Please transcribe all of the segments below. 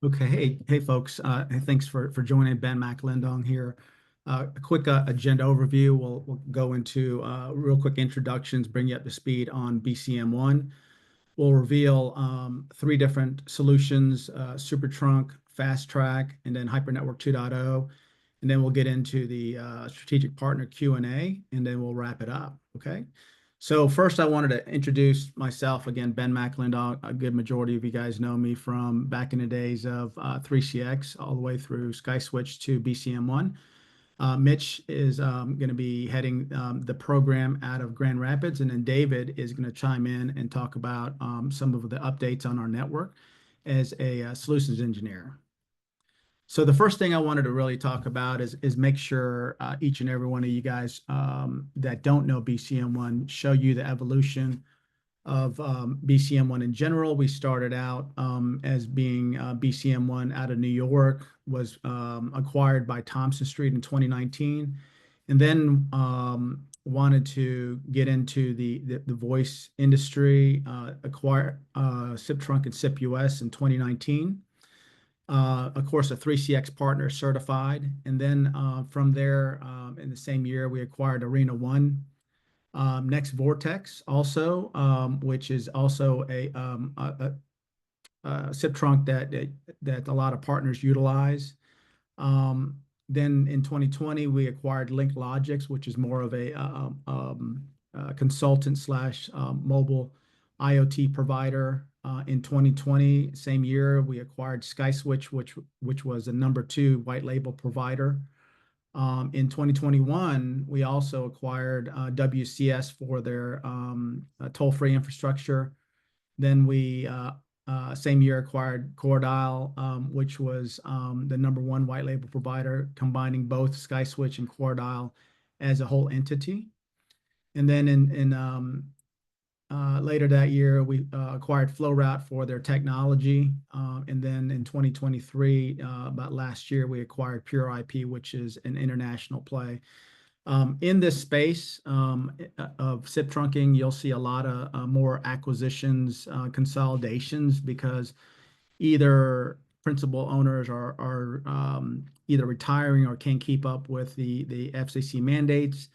Okay, hey folks. Thanks for joining. Ben McLindong here. A quick agenda overview. We'll go into real quick introductions, bring you up to speed on BCM1. We'll reveal three different solutions: SuperTRUNK, Fast Track, and then HyperNetwork 2.0. And then we'll get into the strategic partner Q&A, and then we'll wrap it up. Okay. So first, I wanted to introduce myself again, Ben McLindon. A good majority of you guys know me from back in the days of 3CX all the way through SkySwitch to BCM1. Mitch is going to be heading the program out of Grand Rapids, and then David is going to chime in and talk about some of the updates on our network as a solutions engineer. So the first thing I wanted to really talk about is make sure each and every one of you guys that don't know BCM1 show you the evolution of BCM1 in general. We started out as being BCM1 out of New York, was acquired by Thompson Street in 2019, and then wanted to get into the voice industry, acquire Siptrunk and SipUS in 2019. Of course, a 3CX partner certified. And then from there, in the same year, we acquired Arena One, Next Vortex also, which is also a SIP trunk that a lot of partners utilize. Then in 2020, we acquired Link Logics, which is more of a consultant slash mobile IoT provider. In 2020, same year, we acquired SkySwitch, which was a #2 white label provider. In 2021, we also acquired WCS for their toll-free infrastructure. Then we, same year, acquired CoreDial, which was the #1 white label provider, combining both SkySwitch and CoreDial as a whole entity. And then later that year, we acquired FlowRoute for their technology. And then in 2023, about last year, we acquired Pure IP, which is an international play. In this space of SIP trunking, you'll see a lot of more acquisitions, consolidations, because either principal owners are either retiring or can't keep up with the FCC mandates,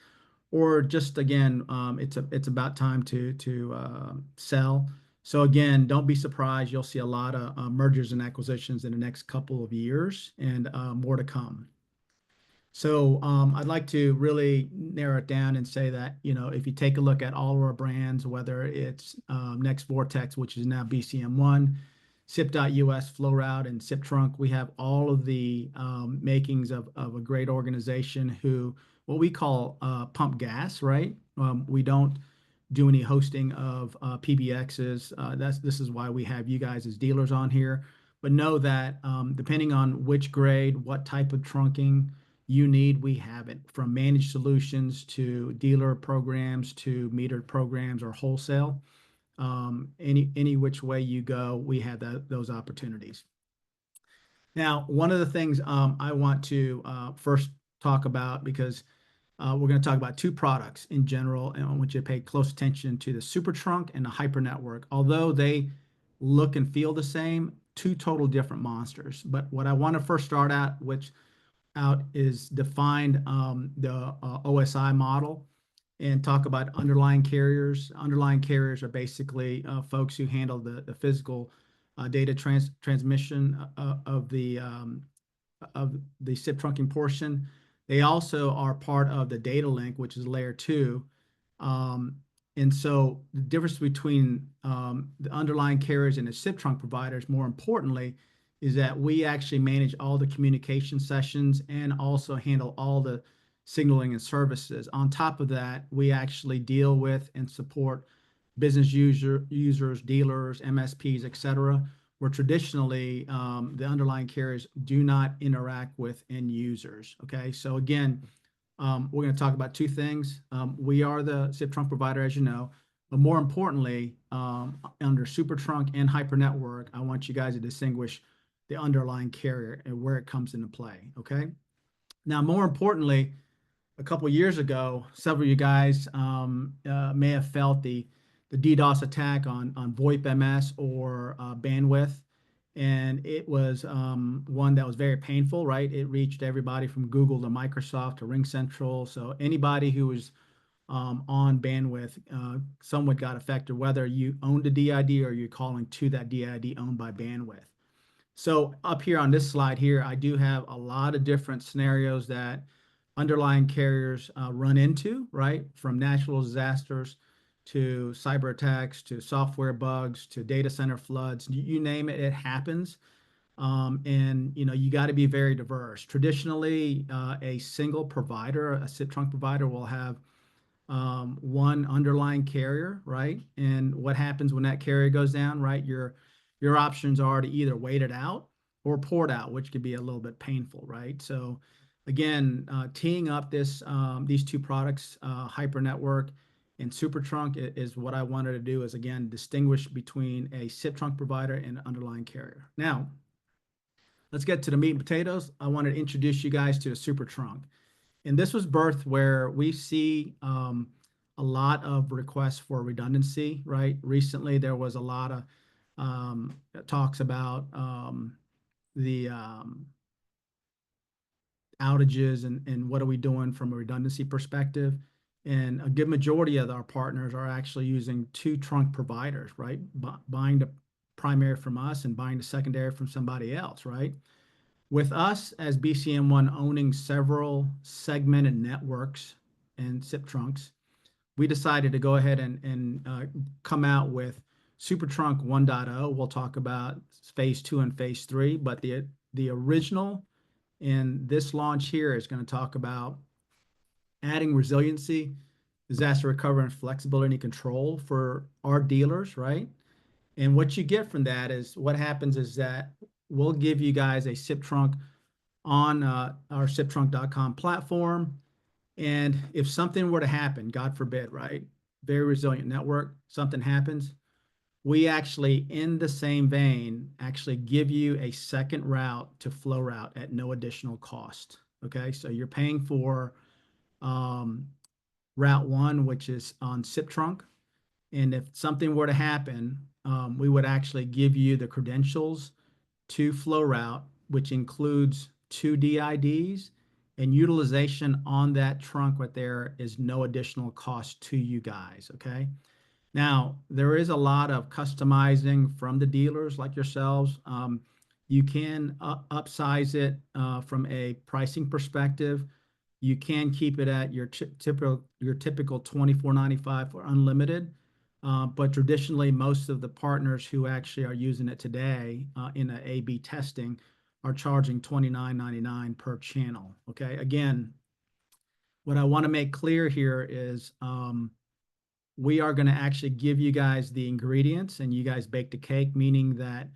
or just again, it's about time to sell. So again, don't be surprised. You'll see a lot of mergers and acquisitions in the next couple of years, and more to come. So I'd like to really narrow it down and say that, if you take a look at all of our brands, whether it's Next Vortex, which is now BCM1, SIP.US, FlowRoute, and Siptrunk, we have all of the makings of a great organization who, what we call pump gas, right? We don't do any hosting of PBXs. This is why we have you guys as dealers on here. But know that depending on which grade, what type of trunking you need, we have it, from managed solutions to dealer programs to metered programs or wholesale. Any which way you go, we have those opportunities. Now, one of the things I want to first talk about, because we're going to talk about two products in general, and I want you to pay close attention to the SuperTRUNK and the HyperNetwork. Although they look and feel the same, two total different monsters. But what I want to first start out is define the OSI model and talk about underlying carriers. Underlying carriers are basically folks who handle the physical data transmission of the SIP trunking portion. They also are part of the data link, which is layer 2. And so the difference between the underlying carriers and the SIP trunk providers, more importantly, is that we actually manage all the communication sessions and also handle all the signaling and services. On top of that, we actually deal with and support business users, dealers, MSPs, et cetera, where traditionally the underlying carriers do not interact with end users. Okay, so again, we're going to talk about two things. We are the SIP trunk provider, as you know, but more importantly, under SuperTRUNK and HyperNetwork, I want you guys to distinguish the underlying carrier and where it comes into play. Okay, now more importantly, a couple of years ago, several of you guys may have felt the DDoS attack on VoIP MS or bandwidth. And it was one that was very painful, right? It reached everybody from Google to Microsoft to Ring Central. So anybody who was on bandwidth, somewhat got affected, whether you owned a DID or you're calling to that DID owned by bandwidth. So up here on this slide here, I do have a lot of different scenarios that underlying carriers run into, right? From natural disasters to cyber attacks to software bugs to data center floods, you name it, it happens. And you got to be very diverse. Traditionally, a single provider, a Siptrunk provider, will have one underlying carrier, right? And what happens when that carrier goes down, right? Your options are to either wait it out or port out, which could be a little bit painful, right? So again, teeing up these two products, HyperNetwork and SuperTRUNK, is what I wanted to do, is again distinguish between a Siptrunk provider and an underlying carrier. Now, let's get to the meat and potatoes. I wanted to introduce you guys to the SuperTRUNK. And this was birthed where we see a lot of requests for redundancy, right? Recently, there was a lot of talks about the outages and what are we doing from a redundancy perspective. And a good majority of our partners are actually using two trunk providers, right? Buying the primary from us and buying the secondary from somebody else, right? With us as BCM1 owning several segmented networks and SIP trunks, we decided to go ahead and come out with SuperTRUNK 1.0. We'll talk about phase 2 and phase 3, but the original in this launch here is going to talk about adding resiliency, disaster recovery, and flexibility and control for our dealers, right? And what you get from that is what happens is that we'll give you guys a Siptrunk on our siptrunk.com platform. And if something were to happen, God forbid, right? Very resilient network, something happens, we actually, in the same vein, actually give you a second route to flow route at no additional cost. Okay, so you're paying for route 1, which is on Siptrunk. And if something were to happen, we would actually give you the credentials to flow route, which includes 2 DIDs, and utilization on that trunk right there is no additional cost to you guys. Okay. Now, there is a lot of customizing from the dealers like yourselves. You can upsize it from a pricing perspective. You can keep it at your typical $24.95 for unlimited. But traditionally, most of the partners who actually are using it today in a A/B testing are charging $29.99 per channel. Okay. Again, what I want to make clear here is we are going to actually give you guys the ingredients and you guys bake the cake, meaning that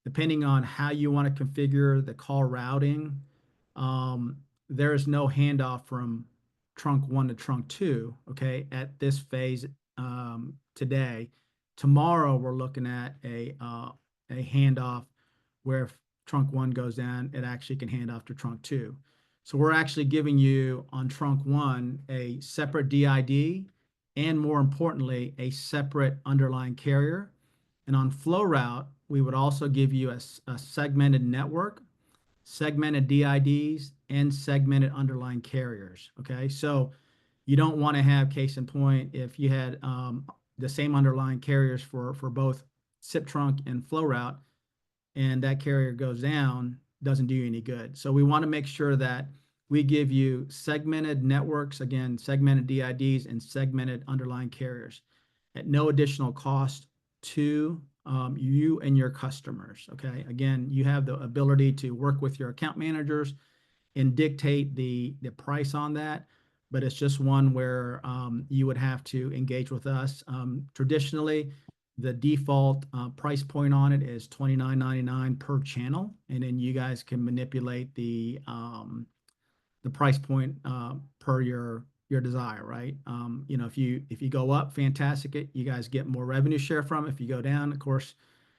depending on how you want to configure the call routing, there is no handoff from trunk 1 to trunk 2, okay, at this phase today. Tomorrow, we're looking at a handoff where if trunk 1 goes down, it actually can hand off to trunk 2. So we're actually giving you on trunk 1 a separate DID and, more importantly, a separate underlying carrier. And on flow route, we would also give you a segmented network, segmented DIDs, and segmented underlying carriers. Okay, so you don't want to have, case in point, if you had the same underlying carriers for both Siptrunk and flow route, and that carrier goes down, doesn't do you any good. So we want to make sure that we give you segmented networks, again, segmented DIDs and segmented underlying carriers at no additional cost to you and your customers. Okay. Again, you have the ability to work with your account managers and dictate the price on that, but it's just one where you would have to engage with us. Traditionally, the default price point on it is $29.99 per channel, and then you guys can manipulate the price point per your desire, right? If you go up, fantastic. You guys get more revenue share from it. If you go down, of course,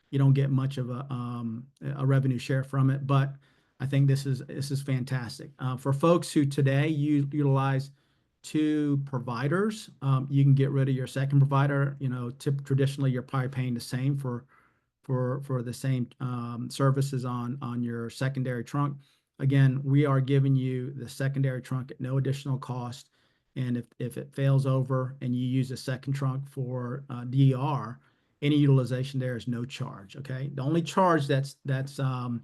you don't get much of a revenue share from it. But I think this is fantastic for folks who today utilize 2 providers. You can get rid of your second provider. Traditionally, you're probably paying the same for for the same services on your secondary trunk. Again, we are giving you the secondary trunk at no additional cost. And if it fails over and you use a second trunk for DR, any utilization there is no charge. Okay. The only charge that's on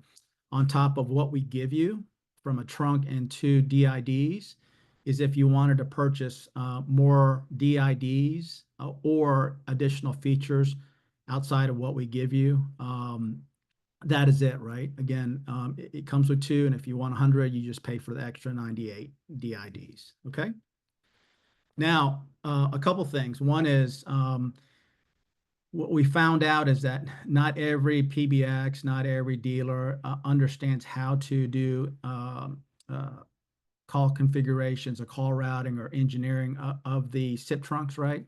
top of what we give you from a trunk and two DIDs is if you wanted to purchase more DIDs or additional features outside of what we give you. That is it, right? Again, it comes with two, and if you want 100, you just pay for the extra 98 DIDs. Okay. Now, a couple things. One is what we found out is that not every PBX, not every dealer understands how to do call configurations or call routing or engineering of the Siptrunks, right?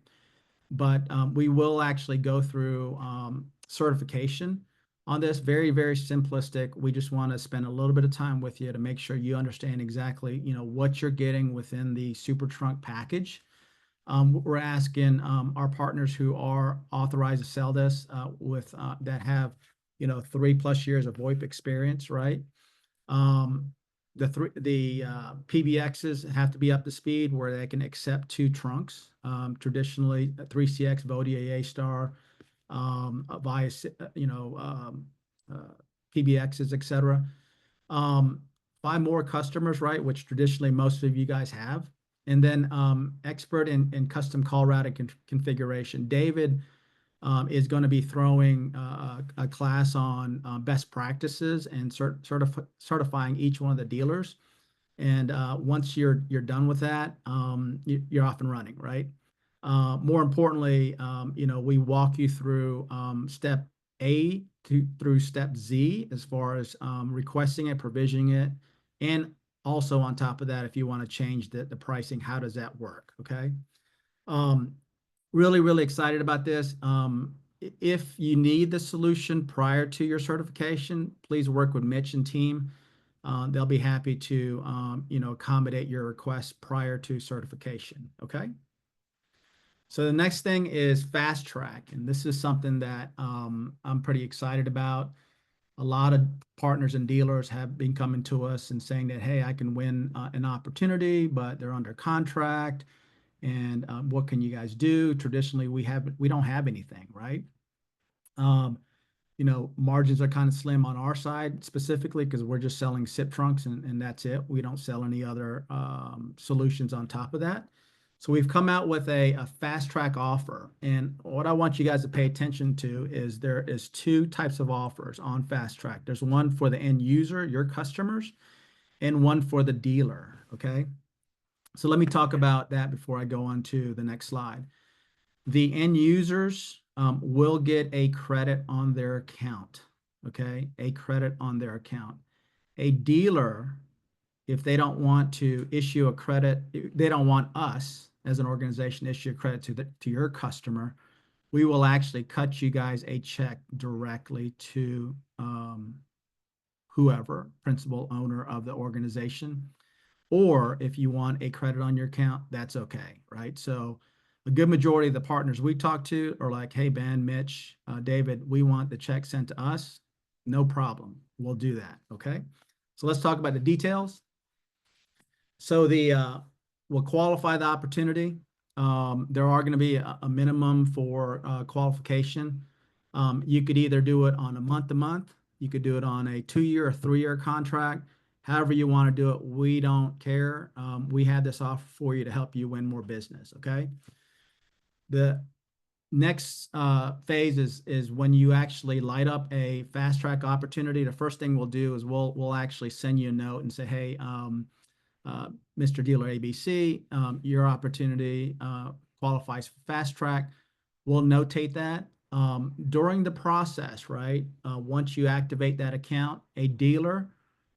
But we will actually go through certification on this. Very, very simplistic. We just want to spend a little bit of time with you to make sure you understand exactly, what you're getting within the SuperTRUNK package. We're asking our partners who are authorized to sell this with that have 3+ years of VoIP experience, right? The PBXs have to be up to speed where they can accept two trunks. Traditionally, 3CX, VODA, A-Star, via PBXs, etc. 5 more customers, right? Which traditionally most of you guys have. And then expert in custom call routing configuration. David is going to be throwing a class on best practices and certifying each one of the dealers. And once you're done with that, you're off and running, right? More importantly, we walk you through step A through step Z as far as requesting it, provisioning it, and also on top of that, if you want to change the pricing, how does that work? Okay. Really, really excited about this. If you need the solution prior to your certification, please work with Mitch and team. They'll be happy to, accommodate your request prior to certification. Okay. So the next thing is fast track. And this is something that I'm pretty excited about. A lot of partners and dealers have been coming to us and saying that, hey, I can win an opportunity, but they're under contract. And what can you guys do? Traditionally, we don't have anything, right? Margins are kind of slim on our side specifically because we're just selling Siptrunks and that's it. We don't sell any other solutions on top of that. So we've come out with a fast track offer. And what I want you guys to pay attention to is there is 2 types of offers on fast track. There's one for the end user, your customers, and one for the dealer. Okay. So let me talk about that before I go on to the next slide. The end users will get a credit on their account. Okay. A credit on their account. A dealer, if they don't want to issue a credit, they don't want us as an organization to issue a credit to your customer, we will actually cut you guys a check directly to whoever, principal owner of the organization. Or if you want a credit on your account, that's okay, right? So a good majority of the partners we talk to are like, hey, Ben, Mitch, David, we want the check sent to us. No problem. We'll do that, okay? So let's talk about the details. So we'll qualify the opportunity. There are going to be a minimum for qualification. You could either do it on a month-to-month. You could do it on a 2-year or 3-year contract. However you want to do it, we don't care. We have this offer for you to help you win more business, okay? The next phase is when you actually light up a fast track opportunity. The first thing we'll do is we'll actually send you a note and say, hey, Mr. Dealer ABC, your opportunity qualifies for fast track. We'll notate that. During the process, right, once you activate that account, a dealer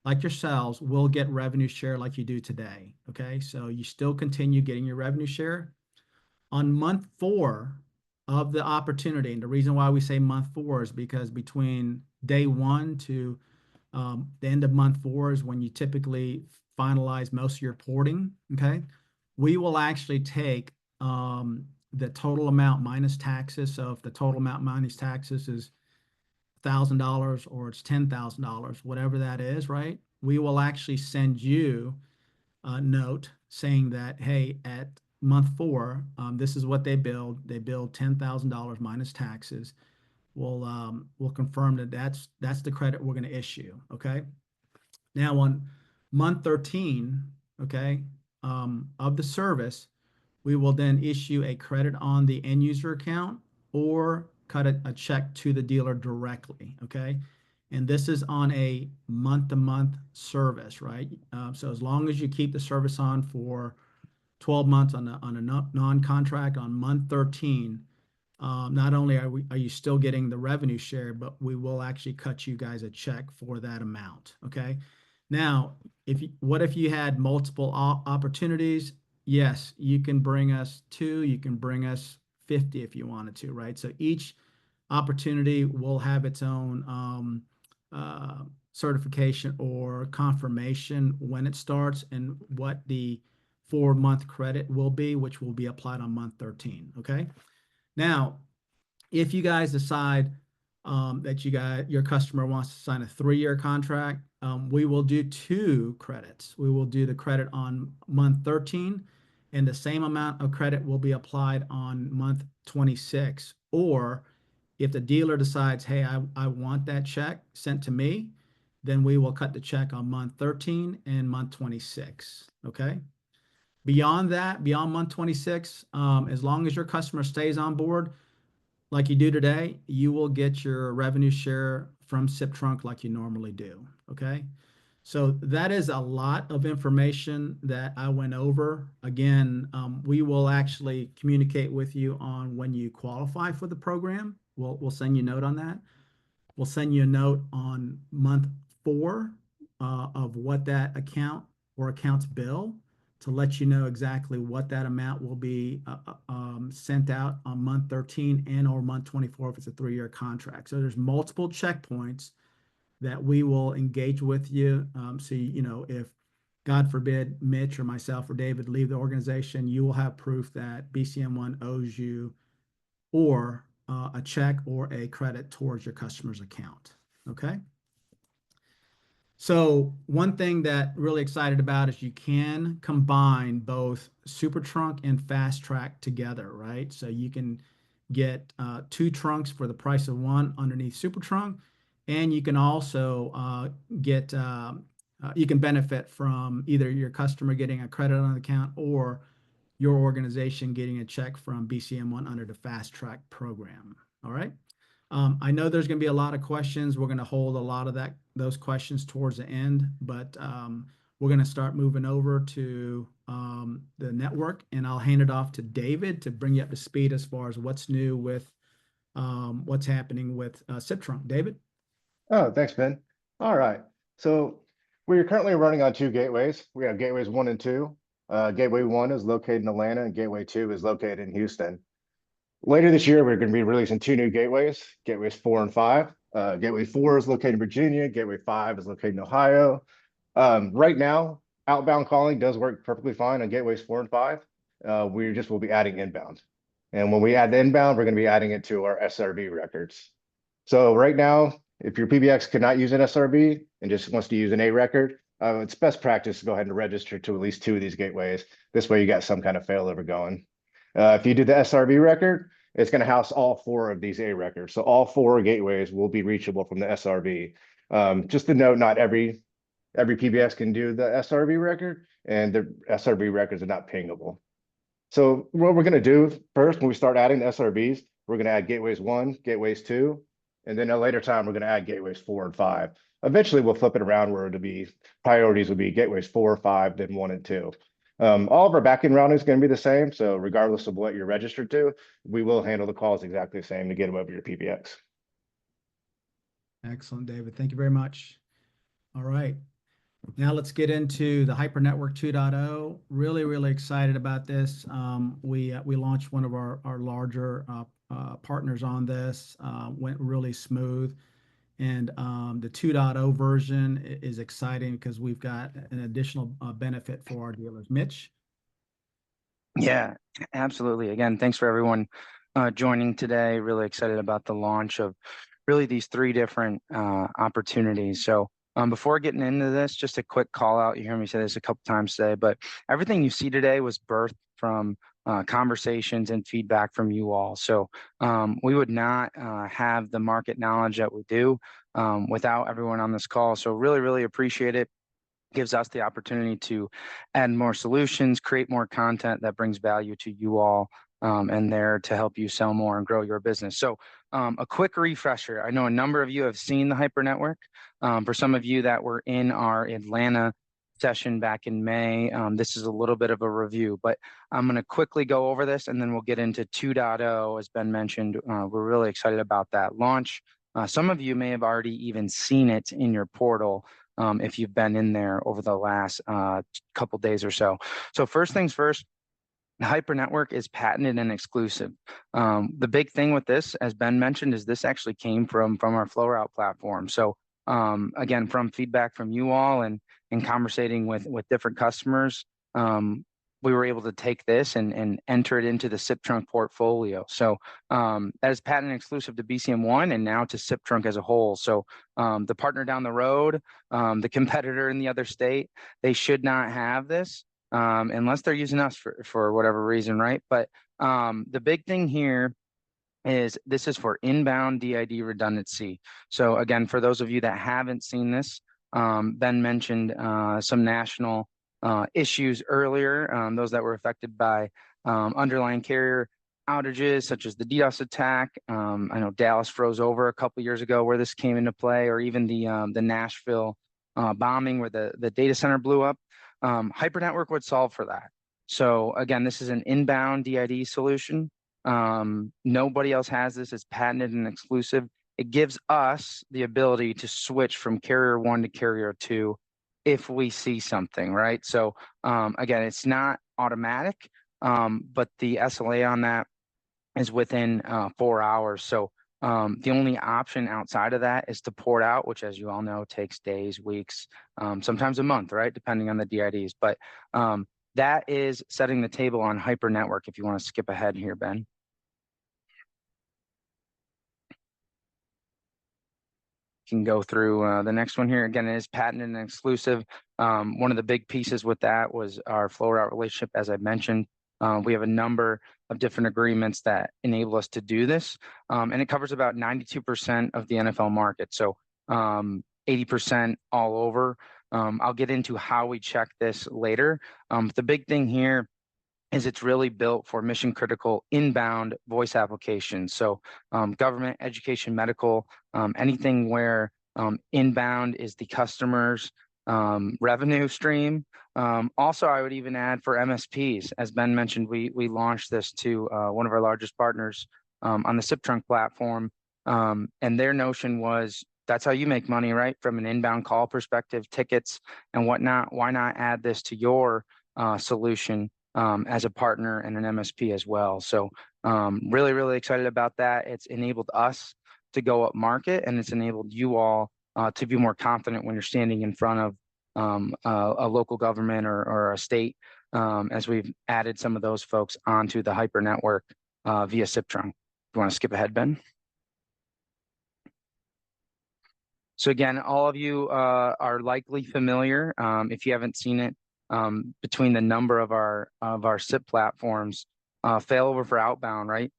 like yourselves will get revenue share like you do today, okay? So you still continue getting your revenue share. On month 4 of the opportunity, and the reason why we say month 4 is because between day 1 to the end of month 4 is when you typically finalize most of your porting, okay? We will actually take the total amount minus taxes. So if the total amount minus taxes is $1,000 or it's $10,000, whatever that is, right? We will actually send you a note saying that, hey, at month 4, this is what they billed. They billed $10,000 minus taxes. We'll confirm that that's the credit we're going to issue. Okay. Now on month 13, okay, of the service, we will then issue a credit on the end user account or cut a check to the dealer directly. Okay. And this is on a month-to-month service, right? So as long as you keep the service on for 12 months on a non-contract, on month 13, not only are you still getting the revenue share, but we will actually cut you guys a check for that amount. Okay. Now, what if you had multiple opportunities? Yes, you can bring us 2, you can bring us 50 if you wanted to, right? So each opportunity will have its own certification or confirmation when it starts and what the 4-month credit will be, which will be applied on month 13. Okay. Now, if you guys decide that your customer wants to sign a 3-year contract, we will do 2 credits. We will do the credit on month 13, and the same amount of credit will be applied on month 26. Or if the dealer decides, hey, I want that check sent to me, then we will cut the check on month 13 and month 26. Okay. Beyond that, beyond month 26, as long as your customer stays on board like you do today, you will get your revenue share from Siptrunk like you normally do. Okay. So that is a lot of information that I went over. Again, we will actually communicate with you on when you qualify for the program. We'll send you a note on that. We'll send you a note on month 4 of what that account or accounts bill to let you know exactly what that amount will be sent out on month 13 and or month 24 if it's a 3-year contract. So there's multiple checkpoints that we will engage with you. So, if God forbid Mitch or myself or David leave the organization, you will have proof that BCM1 owes you or a check or a credit towards your customer's account. Okay. So one thing that really excited about is you can combine both SuperTRUNK and Fast Track together, right? So you can get 2 trunks for the price of 1 underneath SuperTRUNK, and you can also you can benefit from either your customer getting a credit on the account or your organization getting a check from BCM1 under the Fast Track program. All right. I know there's going to be a lot of questions. We're going to hold a lot of those questions towards the end, but we're going to start moving over to the network, and I'll hand it off to David to bring you up to speed as far as what's new with what's happening with Siptrunk. David? Oh, thanks, Ben. All right. So we're currently running on 2 gateways. We have gateways 1 and 2. Gateway 1 is located in Atlanta, and Gateway 2 is located in Houston. Later this year, we're going to be releasing 2 new gateways, gateways 4 and 5. Gateway 4 is located in Virginia. Gateway 5 is located in Ohio. Right now, outbound calling does work perfectly fine on gateways 4 and 5. We just will be adding inbound. And when we add the inbound, we're going to be adding it to our SRV records. So right now, if your PBX cannot use an SRV and just wants to use an A record, it's best practice to go ahead and register to at least 2 of these gateways. This way you got some kind of failover going. If you do the SRV record, it's going to house all 4 of these A records. So all 4 gateways will be reachable from the SRV. Just to note, not every PBX can do the SRV record, and the SRV records are not pingable. So what we're going to do first, when we start adding the SRVs, we're going to add gateways 1, gateways 2, and then at a later time, we're going to add gateways 4 and 5. Eventually, we'll flip it around where it'll be priorities will be gateways 4, 5, then 1 and 2. All of our backend routing is going to be the same. So regardless of what you're registered to, we will handle the calls exactly the same to get them over your PBX. Excellent, David. Thank you very much. All right. Now let's get into the HyperNetwork 2.0. Really, really excited about this. We launched one of our larger partners on this. Went really smooth. And the 2.0 version is exciting because we've got an additional benefit for our dealers. Mitch? Yeah, absolutely. Again, thanks for everyone joining today. Really excited about the launch of really these three different opportunities. So before getting into this, just a quick call out. You hear me say this a couple times today, but everything you see today was birthed from conversations and feedback from you all. So we would not have the market knowledge that we do without everyone on this call. So really, really appreciate it. Gives us the opportunity to add more solutions, create more content that brings value to you all, and there to help you sell more and grow your business. So a quick refresher. I know a number of you have seen the HyperNetwork. For some of you that were in our Atlanta session back in May, this is a little bit of a review, but I'm going to quickly go over this and then we'll get into 2.0. As Ben mentioned, we're really excited about that launch. Some of you may have already even seen it in your portal if you've been in there over the last couple days or so. So first things first, the HyperNetwork is patented and exclusive. The big thing with this, as Ben mentioned, is this actually came from our FlowRoute platform. So again, from feedback from you all and conversating with different customers, we were able to take this and enter it into the Siptrunk portfolio. So that is patent exclusive to BCM1 and now to Siptrunk as a whole. So the partner down the road, the competitor in the other state, they should not have this unless they're using us for whatever reason, right? But the big thing here is this is for inbound DID redundancy. So again, for those of you that haven't seen this, Ben mentioned some national issues earlier, those that were affected by underlying carrier outages, such as the DDoS attack. I know Dallas froze over a couple years ago where this came into play, or even the Nashville bombing where the data center blew up. HyperNetwork would solve for that. So again, this is an inbound DID solution. Nobody else has this. It's patented and exclusive. It gives us the ability to switch from carrier 1 to carrier 2 if we see something, right? So again, it's not automatic, but the SLA on that is within 4 hours. So the only option outside of that is to port out, which, as you all know, takes days, weeks, sometimes a month, right? Depending on the DIDs. But that is setting the table on HyperNetwork if you want to skip ahead here, Ben. Can go through the next one here. Again, it is patented and exclusive. One of the big pieces with that was our FlowRoute relationship, as I mentioned. We have a number of different agreements that enable us to do this, and it covers about 92% of the NFL market. So 80% all over. I'll get into how we check this later. The big thing here is it's really built for mission critical inbound voice applications. So government, education, medical, anything where inbound is the customer's revenue stream. Also, I would even add for MSPs, as Ben mentioned, we launched this to one of our largest partners on the Siptrunk platform. And their notion was, that's how you make money, right? From an inbound call perspective, tickets and whatnot. Why not add this to your solution as a partner and an MSP as well? So really, really excited about that. It's enabled us to go up market, and it's enabled you all to be more confident when you're standing in front of a local government or a state, as we've added some of those folks onto the HyperNetwork via Siptrunk. You want to skip ahead, Ben? So again, all of you are likely familiar, if you haven't seen it, between the number of our SIP platforms, failover for outbound, right?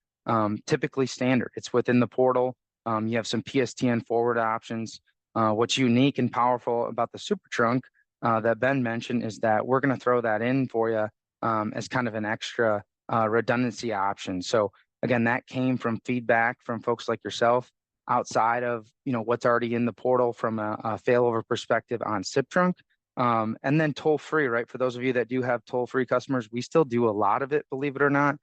Typically standard. It's within the portal. You have some PSTN forward options. What's unique and powerful about the superTRUNK that Ben mentioned is that we're going to throw that in for you as kind of an extra redundancy option. So again, that came from feedback from folks like yourself outside of what's already in the portal from a failover perspective on Siptrunk. And then toll free, right? For those of you that do have toll free customers, we still do a lot of it, believe it or not.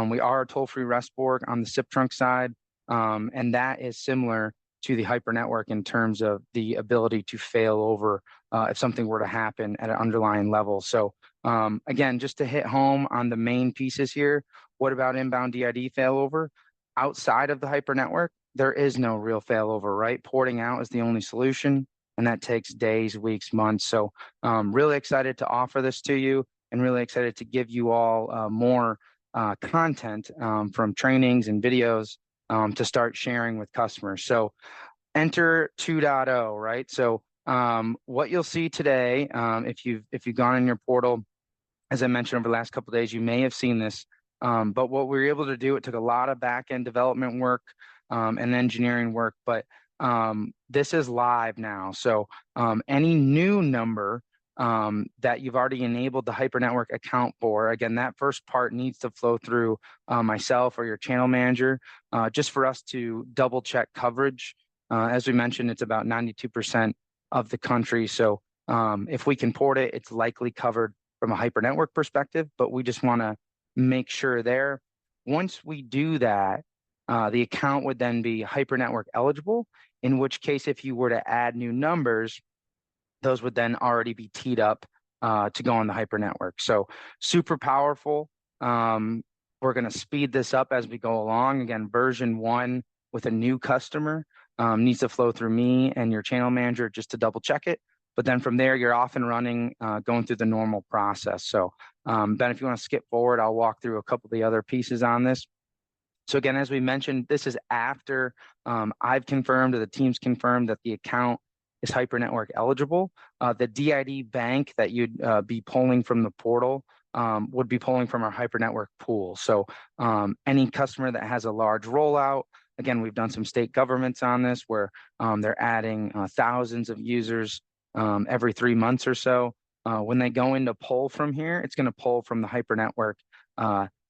We are a toll free rest board on the Siptrunk side. And that is similar to the HyperNetwork in terms of the ability to fail over if something were to happen at an underlying level. So again, just to hit home on the main pieces here, what about inbound DID failover? Outside of the HyperNetwork, there is no real failover, right? Porting out is the only solution, and that takes days, weeks, months. So really excited to offer this to you, and really excited to give you all more content from trainings and videos to start sharing with customers. So enter 2.0, right? So what you'll see today, if you've gone in your portal, as I mentioned over the last couple of days, you may have seen this. But what we were able to do, it took a lot of back-end development work and engineering work, but this is live now. So any new number that you've already enabled the HyperNetwork account for, again, that first part needs to flow through myself or your channel manager, just for us to double check coverage. As we mentioned, it's about 92% of the country. So if we can port it, it's likely covered from a HyperNetwork perspective, but we just want to make sure there. Once we do that, the account would then be HyperNetwork eligible, in which case, if you were to add new numbers, those would then already be teed up to go on the HyperNetwork. So super powerful. We're going to speed this up as we go along. Again, version 1 with a new customer needs to flow through me and your channel manager just to double check it. But then from there, you're off and running, going through the normal process. So Ben, if you want to skip forward, I'll walk through a couple of the other pieces on this. So again, as we mentioned, this is after I've confirmed, or the team's confirmed, that the account is HyperNetwork eligible. The DID bank that you'd be pulling from the portal would be pulling from our HyperNetwork pool. So any customer that has a large rollout, again, we've done some state governments on this where they're adding thousands of users every 3 months or so. When they go in to pull from here, it's going to pull from the HyperNetwork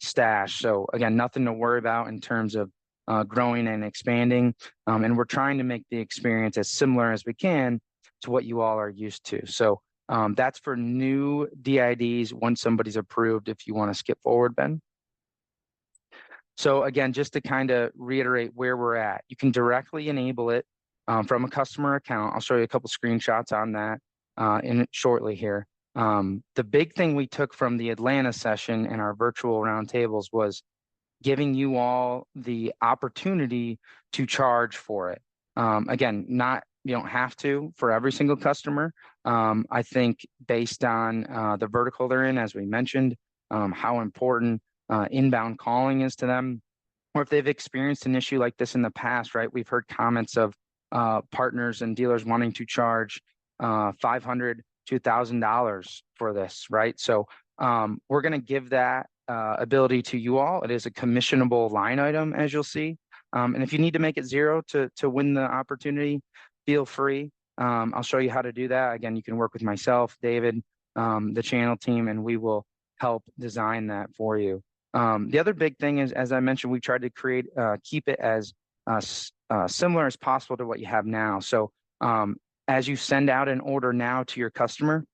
stash. So again, nothing to worry about in terms of growing and expanding. And we're trying to make the experience as similar as we can to what you all are used to. So that's for new DIDs once somebody's approved, if you want to skip forward, Ben. So again, just to kind of reiterate where we're at, you can directly enable it from a customer account. I'll show you a couple screenshots on that in shortly here. The big thing we took from the Atlanta session and our virtual roundtables was giving you all the opportunity to charge for it. Again, you don't have to for every single customer. I think based on the vertical they're in, as we mentioned, how important inbound calling is to them, or if they've experienced an issue like this in the past, right? We've heard comments of partners and dealers wanting to charge $500 to $1,000 for this, right? So we're going to give that ability to you all. It is a commissionable line item, as you'll see. And if you need to make it 0 to win the opportunity, feel free. I'll show you how to do that. Again, you can work with myself, David, the channel team, and we will help design that for you. The other big thing is, as I mentioned, we tried to keep it as similar as possible to what you have now. So as you send out an order now to your customer,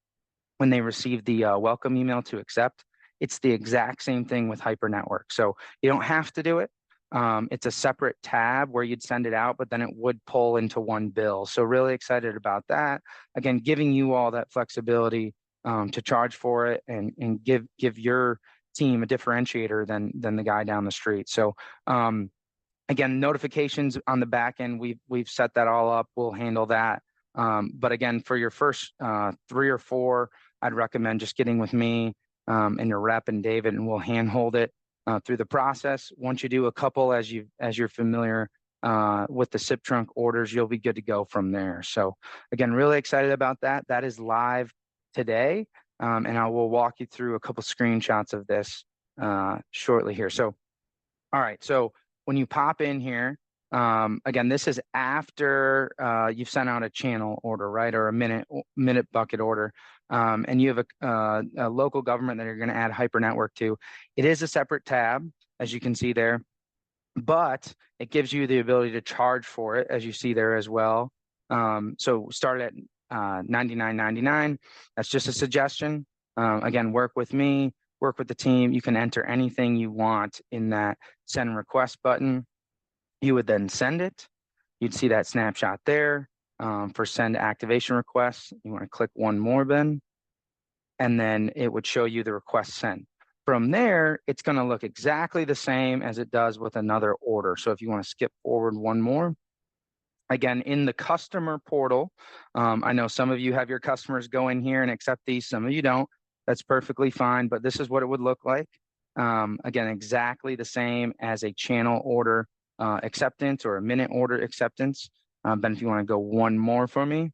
when they receive the welcome email to accept, it's the exact same thing with HyperNetwork. So you don't have to do it. It's a separate tab where you'd send it out, but then it would pull into one bill. So really excited about that. Again, giving you all that flexibility to charge for it and give your team a differentiator than the guy down the street. So again, notifications on the back end, we've set that all up. We'll handle that. But again, for your first 3 or 4, I'd recommend just getting with me and your rep and David, and we'll handhold it through the process. Once you do a couple, as you're familiar with the Siptrunk orders, you'll be good to go from there. So again, really excited about that. That is live today, and I will walk you through a couple screenshots of this shortly here. So, all right. So when you pop in here, again, this is after you've sent out a channel order, right, or a minute bucket order, and you have a local government that you're going to add HyperNetwork to. It is a separate tab, as you can see there, but it gives you the ability to charge for it, as you see there as well. So start at $99.99. That's just a suggestion. Again, work with me, work with the team. You can enter anything you want in that send request button. You would then send it. You'd see that snapshot there for send activation requests. You want to click one more, Ben, and then it would show you the request sent. From there, it's going to look exactly the same as it does with another order. So if you want to skip forward one more, again, in the customer portal, I know some of you have your customers go in here and accept these. Some of you don't. That's perfectly fine, but this is what it would look like. Again, exactly the same as a channel order acceptance or a minute order acceptance. Ben, if you want to go one more for me.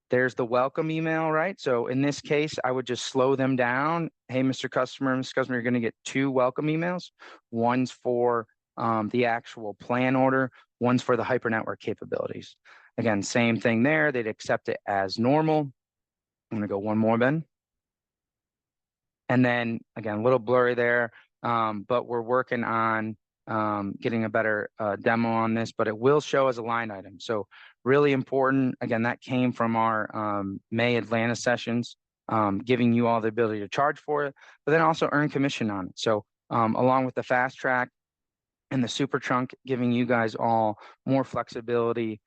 There's the welcome email, right? So in this case, I would just slow them down. Hey, Mr. Customer, you're going to get 2 welcome emails. One's for the actual plan order. One's for the HyperNetwork capabilities. Again, same thing there. They'd accept it as normal. I'm going to go one more, Ben. And then again, a little blurry there, but we're working on getting a better demo on this, but it will show as a line item. So really important. Again, that came from our May Atlanta sessions, giving you all the ability to charge for it, but then also earn commission on it. So along with the fast track and the SuperTRUNK, giving you guys all more flexibility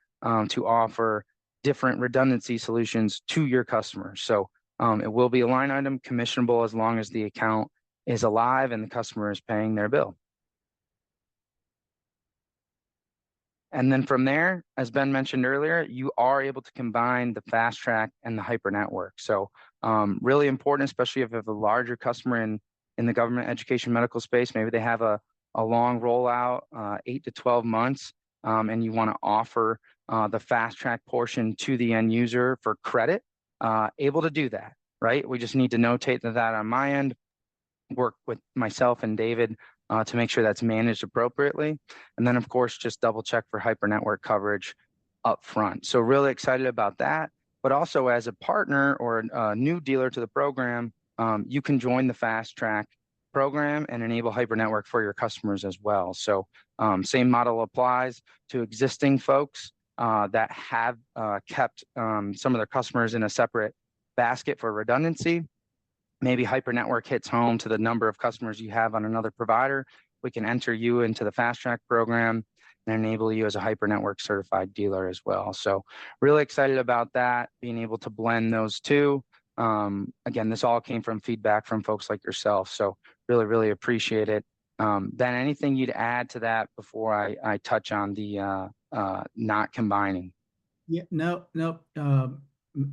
to offer different redundancy solutions to your customers. So it will be a line item, commissionable as long as the account is alive and the customer is paying their bill. And then from there, as Ben mentioned earlier, you are able to combine the fast track and the HyperNetwork. So really important, especially if you have a larger customer in the government, education, medical space. Maybe they have a long rollout, 8 to 12 months, and you want to offer the fast track portion to the end user for credit, able to do that, right? We just need to notate that on my end, work with myself and David to make sure that's managed appropriately. And then of course, just double check for HyperNetwork coverage up front. So really excited about that, but also as a partner or a new dealer to the program, you can join the fast track program and enable HyperNetwork for your customers as well. So same model applies to existing folks that have kept some of their customers in a separate basket for redundancy. Maybe HyperNetwork hits home to the number of customers you have on another provider. We can enter you into the fast track program and enable you as a HyperNetwork certified dealer as well. So really excited about that, being able to blend those two. Again, this all came from feedback from folks like yourself. So really appreciate it. Ben, anything you'd add to that before I touch on the not combining? Yeah, no.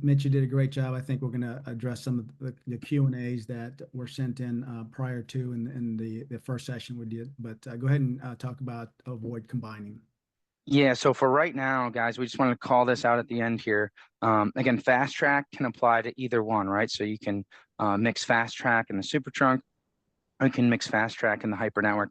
Mitch, you did a great job. I think we're going to address some of the Q&As that were sent in prior to in the first session we did. But go ahead and talk about avoid combining. Yeah, so for right now, guys, we just want to call this out at the end here. Again, fast track can apply to either one, right? So you can mix fast track and the SuperTRUNK, or you can mix fast track and the HyperNetwork.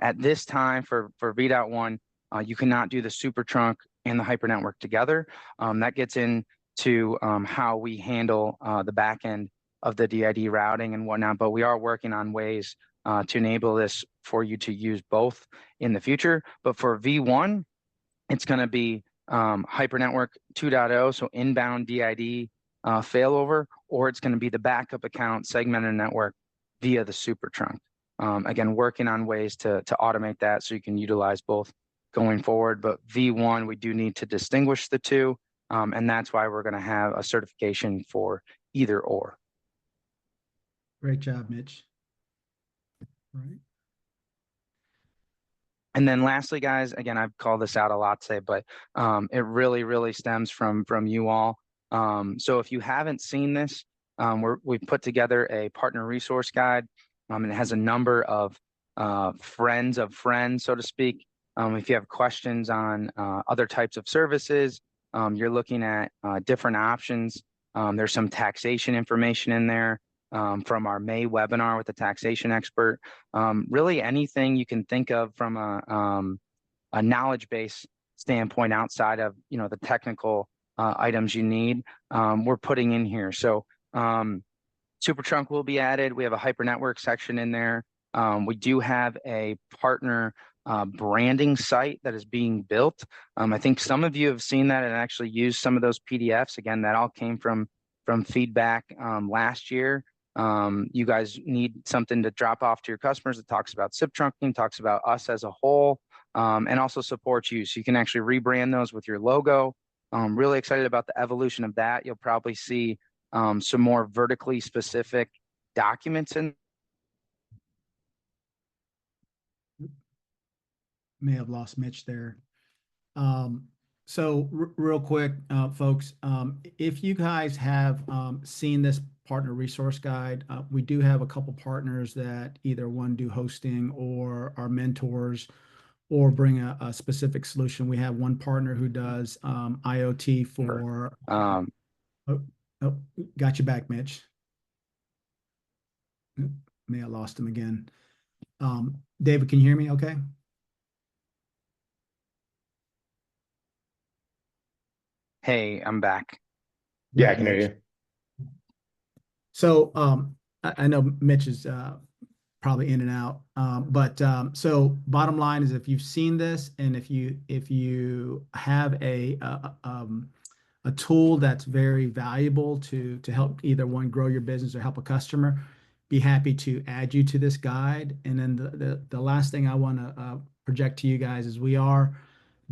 At this time for VDOT 1, you cannot do the SuperTRUNK and the HyperNetwork together. That gets into how we handle the back end of the DID routing and whatnot, but we are working on ways to enable this for you to use both in the future. But for V1, it's going to be HyperNetwork 2.0, so inbound DID failover, or it's going to be the backup account segmented network via the SuperTRUNK. Again, working on ways to automate that so you can utilize both going forward. But V1, we do need to distinguish the two, and that's why we're going to have a certification for either or. Great job, Mitch. All right. And then lastly, guys, again, I've called this out a lot today, but it really stems from you all. So if you haven't seen this, we've put together a partner resource guide, and it has a number of friends of friends, so to speak. If you have questions on other types of services, you're looking at different options. There's some taxation information in there. From our May webinar with the taxation expert, really anything you can think of from a knowledge base standpoint outside of the technical items you need, we're putting in here. So SuperTRUNK will be added. We have a HyperNetwork section in there. We do have a partner branding site that is being built. I think some of you have seen that and actually used some of those PDFs. Again, that all came from feedback last year. You guys need something to drop off to your customers that talks about Siptrunk, talks about us as a whole, and also supports you. So you can actually rebrand those with your logo. Really excited about the evolution of that. You'll probably see some more vertically specific documents in. May have lost Mitch there. So real quick, folks, if you guys have seen this partner resource guide, we do have a couple partners that either one do hosting or are mentors or bring a specific solution. We have one partner who does IoT for. Um, Oh, oh, got you back, Mitch. May have lost him again. David, can you hear me? Okay. hey, I'm back. Yeah, I Great, can hear Mitch. you. So I know Mitch is probably in and out, so bottom line is if you've seen this and if you have a tool that's very valuable to help either one grow your business or help a customer, be happy to add you to this guide. And then the last thing I want to project to you guys is we are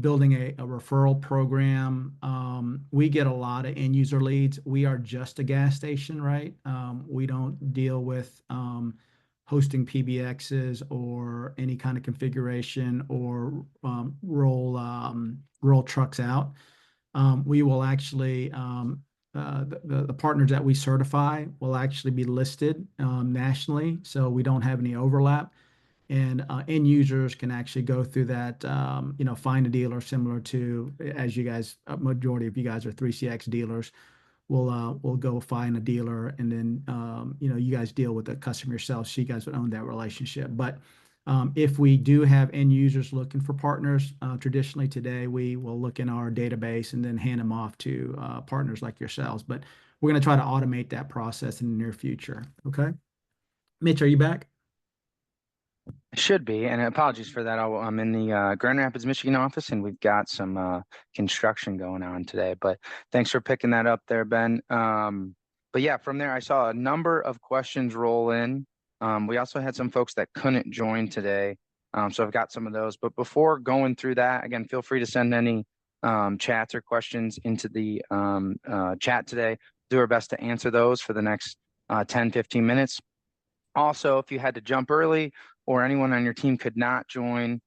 building a referral program. We get a lot of end user leads. We are just a gas station, right? We don't deal with hosting PBXs or any kind of configuration or roll trucks out. We will actually the partners that we certify will actually be listed nationally, so we don't have any overlap. And end users can actually go through that, find a dealer similar to, as you guys, a majority of you guys are 3CX dealers. We'll go find a dealer, and then you guys deal with the customer yourself, so you guys would own that relationship. But if we do have end users looking for partners, traditionally today we will look in our database and then hand them off to partners like yourselves. But we're going to try to automate that process in the near future. Okay, Mitch, are you back? Should be, and apologies for that. I'm in the Grand Rapids, Michigan office, and we've got some construction going on today. But thanks for picking that up there, Ben. But yeah, from there, I saw a number of questions roll in. We also had some folks that couldn't join today, so I've got some of those. But before going through that, again, feel free to send any chats or questions into the chat today. Do our best to answer those for the next 10, 15 minutes. Also, if you had to jump early or anyone on your team could not join,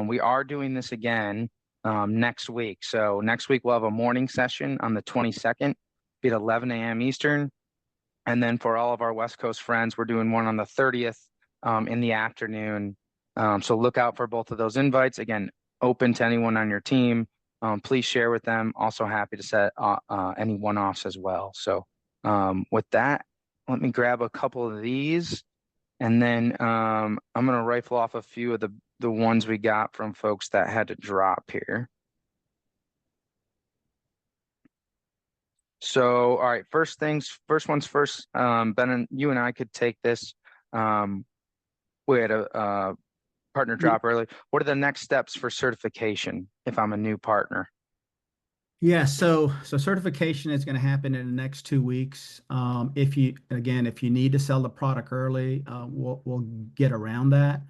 we are doing this again next week. So next week we'll have a morning session on the 22nd, be at 11 a.m. Eastern. And then for all of our West Coast friends, we're doing one on the 30th in the afternoon. So look out for both of those invites. Again, open to anyone on your team. Please share with them. Also happy to set any one-offs as well. So with that, let me grab a couple of these. And then I'm going to rifle off a few of the ones we got from folks that had to drop here. So, all right, first one's first. Ben, and you and I could take this. We had a partner drop early. What are the next steps for certification if I'm a new partner? Yeah, so certification is going to happen in the next 2 weeks. If you need to sell the product early, we'll get around that.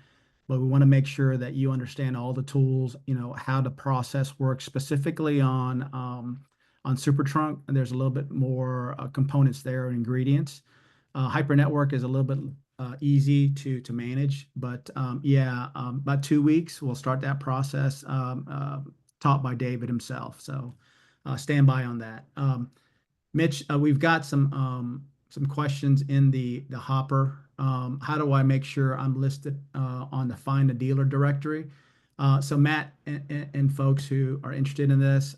But we want to make sure that you understand all the tools, how the process works specifically on SuperTRUNK. And there's a little bit more components there and ingredients. HyperNetwork is a little bit easy to manage, but about 2 weeks we'll start that process, taught by David himself. So stand by on that. Mitch, we've got some questions in the hopper. How do I make sure I'm listed on the Find a Dealer directory? So Matt and folks who are interested in this,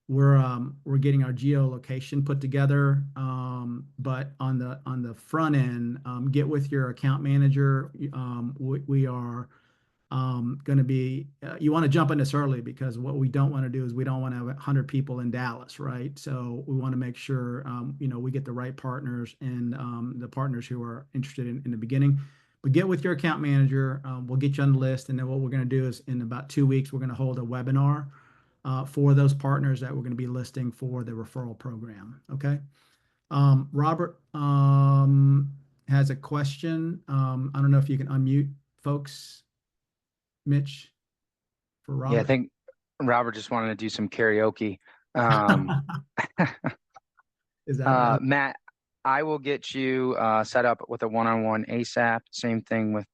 we're getting our geolocation put together, but on the front end, get with your account manager. We are going to be, you want to jump in this early, because what we don't want to do is we don't want to have 100 people in Dallas, right? So we want to make sure, we get the right partners and the partners who are interested in the beginning. But get with your account manager. We'll get you on the list. And then what we're going to do is in about 2 weeks, we're going to hold a webinar for those partners that we're going to be listing for the referral program. Okay. Robert has a question. I don't know if you can unmute folks. Mitch, for Robert. Yeah, I think Robert just wanted to do some karaoke. Is that right? Matt, I will get you set up with a one-on-one ASAP. Same thing with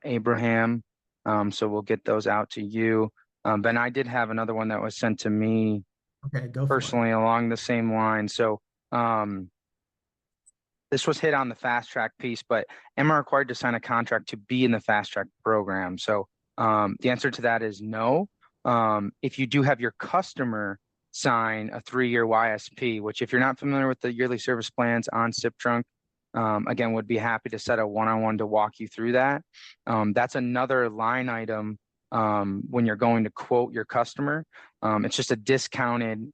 Abraham. So we'll get those out to you. Ben, I did have another one that was sent to me personally along the same line. So this was hit on the fast track piece, but am I required to sign a contract to be in the fast track program? So The answer to that is no. If you do have your customer sign a 3-year YSP, which if you're not familiar with the yearly service plans on Siptrunk, again, would be happy to set a one-on-one to walk you through that. That's another line item when you're going to quote your customer. It's just a discounted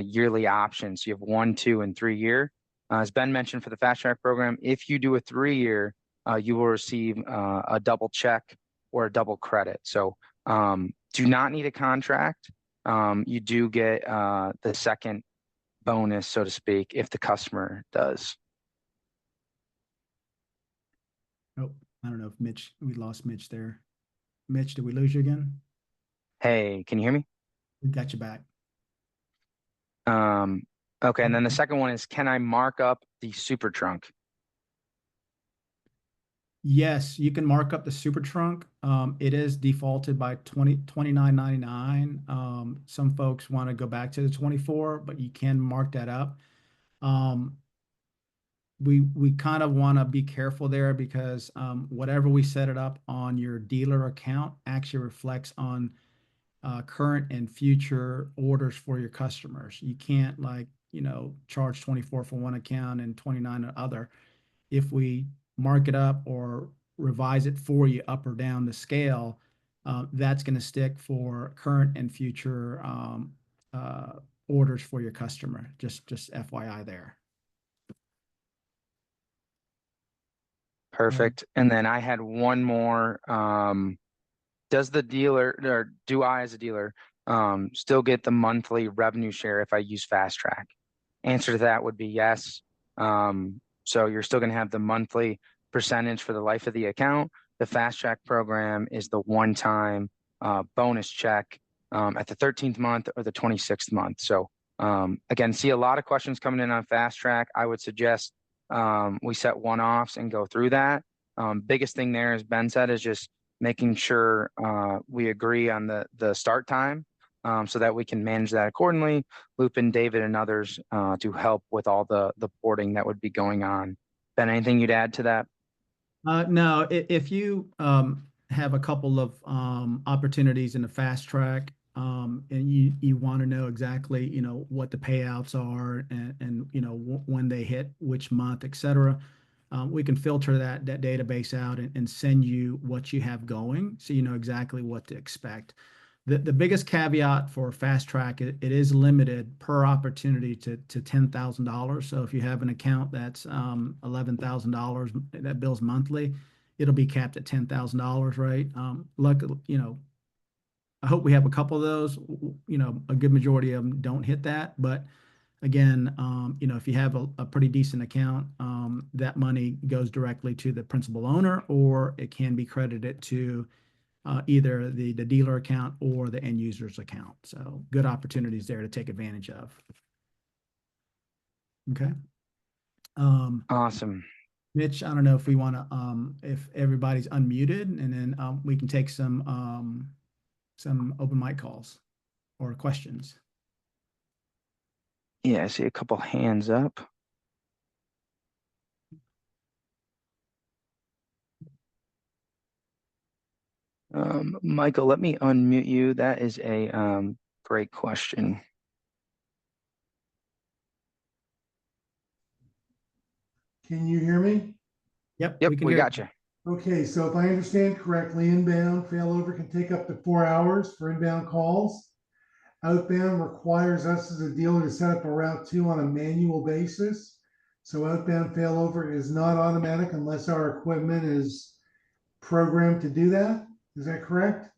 yearly option. So you have 1, 2, and 3 year. As Ben mentioned for the Fast Track program, if you do a 3-year, you will receive a double check or a double credit. So do not need a contract. You do get the second bonus, so to speak, if the customer does. Oh, I don't know if we lost Mitch there. Mitch, did we lose you again? Hey, can you hear me? We got you back. Okay, and then the second one is, can I mark up the SuperTRUNK? Yes, you can mark up the SuperTRUNK. It is defaulted by $29.99. Some folks want to go back to the 24, but you can mark that up. We kind of want to be careful there because whatever we set it up on your dealer account actually reflects on current and future orders for your customers. You can't charge 24 for one account and 29 on other. If we mark it up or revise it for you up or down the scale, that's going to stick for current and future orders for your customer. Just FYI there. Perfect. And then I had one more. Does the dealer, or do I as a dealer still get the monthly revenue share if I use Fast Track? Answer to that would be yes. So you're still going to have the monthly percentage for the life of the account. The Fast Track program is the one-time bonus check at the 13th month or the 26th month. So again, see a lot of questions coming in on Fast Track. I would suggest we set one-offs and go through that. Biggest thing there, as Ben said, is just making sure we agree on the start time so that we can manage that accordingly. Loop in David and others to help with all the porting that would be going on. Ben, anything you'd add to that? No, if you have a couple of opportunities in the Fast Track and you want to know exactly, what the payouts are and when they hit which month, et cetera, we can filter that database out and send you what you have going so you know exactly what to expect. The biggest caveat for Fast Track, it is limited per opportunity to $10,000. So if you have an account that's $11,000 that bills monthly, it'll be capped at $10,000, right? Luckily, I hope we have a couple of those. A good majority of them don't hit that, but again, if you have a pretty decent account, that money goes directly to the principal owner, or it can be credited to either the dealer account or the end user's account. So good opportunities there to take advantage of. Okay. Awesome. Mitch, I don't know if we want to, if everybody's unmuted, and then we can take some open mic calls or questions. Yeah, I see a couple hands up. Michael, let me unmute you. That is a great question. Can you hear me? Yep, Yep, can we hear got you. Okay, so if I understand correctly, inbound failover can take up to 4 hours for inbound calls. Outbound requires us as a dealer to set up a route 2 on a manual basis. So outbound failover is not automatic unless our equipment is programmed to do that. Is that correct?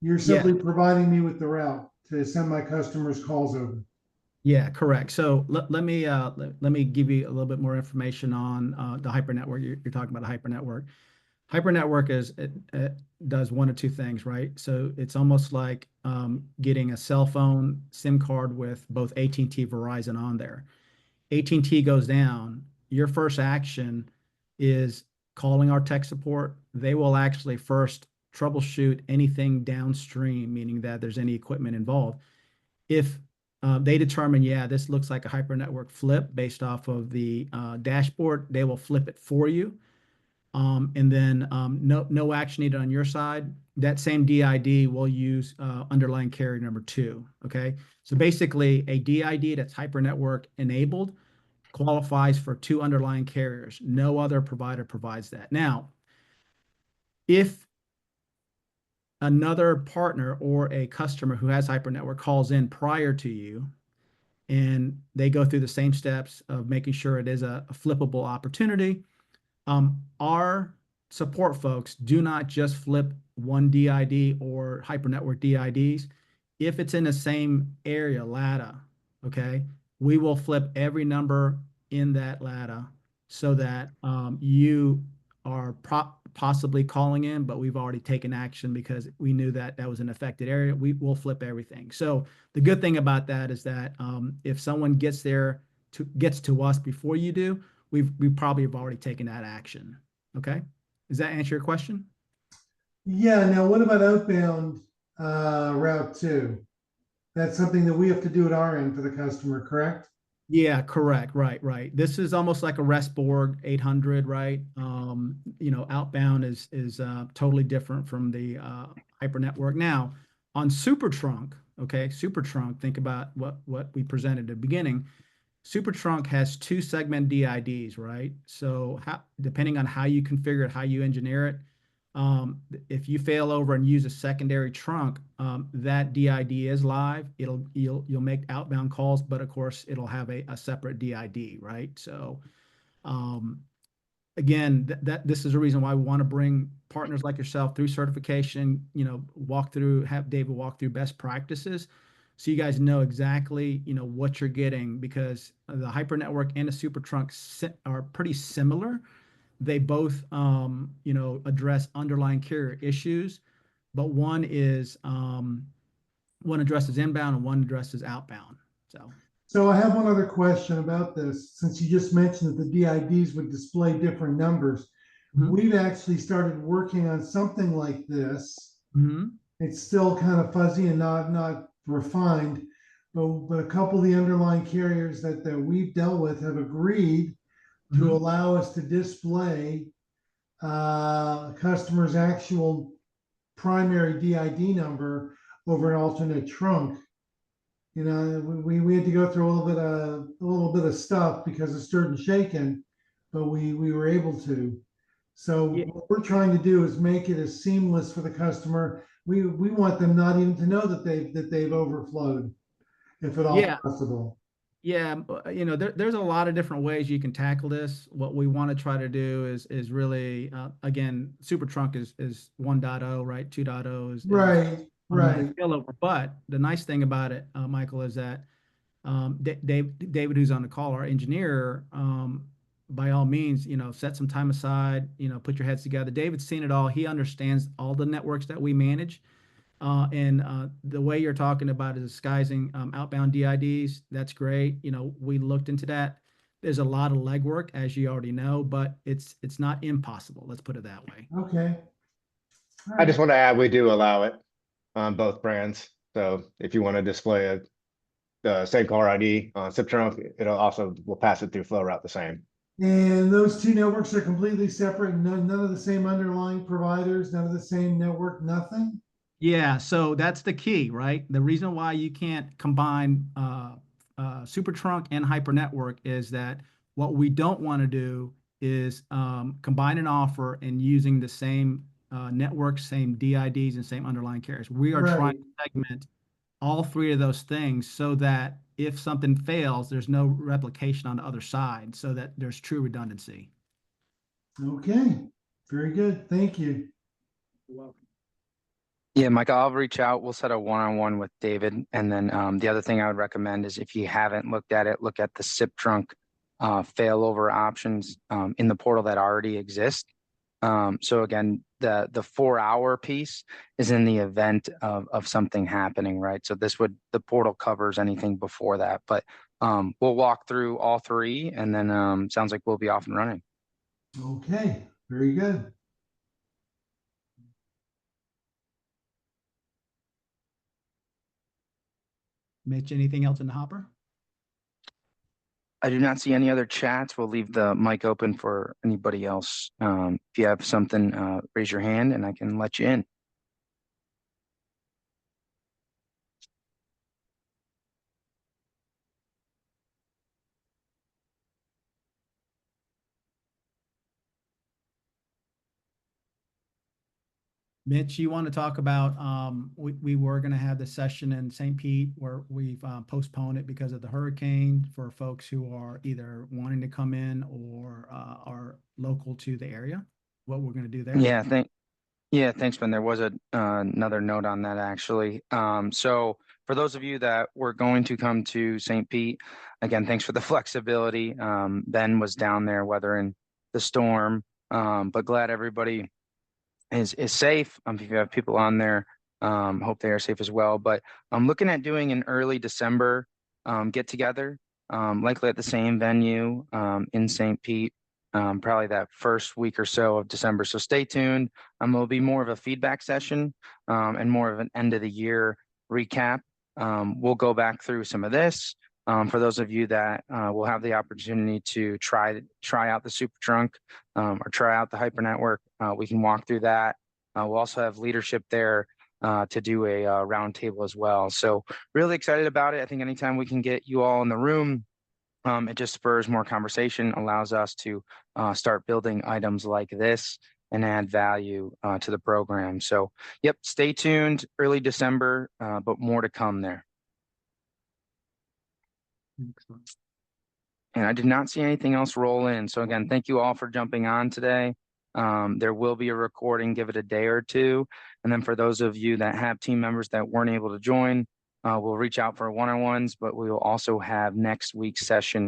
You're simply providing me with the route to send my customers calls over. Yeah, correct. So let me give you a little bit more information on the HyperNetwork. You're talking about a HyperNetwork. HyperNetwork it does one of two things, right? So it's almost like getting a cell phone SIM card with both AT&T, Verizon on there. AT&T goes down, your first action is calling our tech support. They will actually first troubleshoot anything downstream, meaning that there's any equipment involved. If they determine, yeah, this looks like a HyperNetwork flip based off of the dashboard, they will flip it for you. And then no action needed on your side. That same DID will use underlying carrier number 2. Okay. So basically a DID that's HyperNetwork enabled qualifies for 2 underlying carriers. No other provider provides that. Now, if another partner or a customer who has HyperNetwork calls in prior to you and they go through the same steps of making sure it is a flippable opportunity, our support folks do not just flip one DID or HyperNetwork DIDs. If it's in the same area, LATA, okay, we will flip every number in that LATA so that you are possibly calling in, but we've already taken action because we knew that that was an affected area. We will flip everything. So the good thing about that is that if someone gets to us before you do, we probably have already taken that action. Okay. Does that answer your question? Yeah, now what about outbound route 2? That's something that we have to do at our end for the customer, correct? Yeah, correct. Right. This is almost like a REST-Borg 800, right? Outbound is totally different from the HyperNetwork. Now, on SuperTRUNK, okay, SuperTRUNK, think about what we presented at the beginning. SuperTRUNK has 2 segment DIDs, right? So depending on how you configure it, how you engineer it, if you fail over and use a secondary trunk, that DID is live. You'll make outbound calls, but of course it'll have a separate DID, right? So again, this is a reason why we want to bring partners like yourself through certification, have David walk through best practices so you guys know exactly, what you're getting, because the HyperNetwork and the SuperTRUNK are pretty similar. They both, address underlying carrier issues, but one addresses inbound and one addresses outbound. So I have one other question about this. Since you just mentioned that the DIDs would display different numbers, we've actually started working on something like this. It's still kind of fuzzy and not refined, but a couple of the underlying carriers that we've dealt with have agreed to allow us to display customer's actual primary DID number over an alternate trunk. We had to go through a little bit of stuff because of stirred and shaken, but we were able to. So what we're trying to do is make it as seamless for the customer. We want them not even to know that they've overflowed, if at all possible. Yeah, there's a lot of different ways you can tackle this. What we want to try to do is really, again, SuperTRUNK is 1.0, right? 2.0 is right. failover. But the nice thing about it, Michael, is that David, who's on the call, our engineer, by all means, set some time aside, put your heads together. David's seen it all. He understands all the networks that we manage. And the way you're talking about is disguising outbound DIDs. That's great. We looked into that. There's a lot of legwork, as you already know, but it's not impossible. Let's put it that way. Okay. I just want to add, we do allow it on both brands. So if you want to display the same caller ID on Siptrunk, we'll pass it through FlowRoute the same. And those 2 networks are completely separate. None of the same underlying providers, none of the same network, nothing. Yeah, so that's the key, right? The reason why you can't combine SuperTRUNK and HyperNetwork is that what we don't want to do is combine an offer and using the same network, same DIDs, and same underlying carriers. We are trying to segment all 3 of those things so that if something fails, there's no replication on the other side, so that there's true redundancy. Okay, very good. Thank you. You're welcome. Yeah, Mike, I'll reach out. We'll set a one-on-one with David. And then the other thing I would recommend is if you haven't looked at it, look at the Siptrunk failover options in the portal that already exist. So again, the 4-hour piece is in the event of something happening, right? So the portal covers anything before that, but we'll walk through all 3 and then sounds like we'll be off and running. Okay, very good. Mitch, anything else in the hopper? I do not see any other chats. We'll leave the mic open for anybody else. If you have something, raise your hand and I can let you in. Mitch, you want to talk about, we were going to have the session in St. Pete where we've postponed it because of the hurricane for folks who are either wanting to come in or are local to the area. What we're going to do there? Yeah, thanks, Ben. There was another note on that actually. So for those of you that were going to come to St. Pete, again, thanks for the flexibility. Ben was down there weathering the storm, but glad everybody is safe. If you have people on there, hope they are safe as well. But I'm looking at doing an early December get together, likely at the same venue in St. Pete, probably that first week or so of December. So stay tuned. It'll be more of a feedback session and more of an end of the year recap. We'll go back through some of this. For those of you that will have the opportunity to try out the SuperTRUNK or try out the HyperNetwork, we can walk through that. We'll also have leadership there to do a roundtable as well. So really excited about it. I think anytime we can get you all in the room, it just spurs more conversation, allows us to start building items like this and add value to the program. So, yep, stay tuned, early December, but more to come there. Excellent. And I did not see anything else roll in. So again, thank you all for jumping on today. There will be a recording, give it a day or two. And then for those of you that have team members that weren't able to join, we'll reach out for one-on-ones, but we will also have next week's session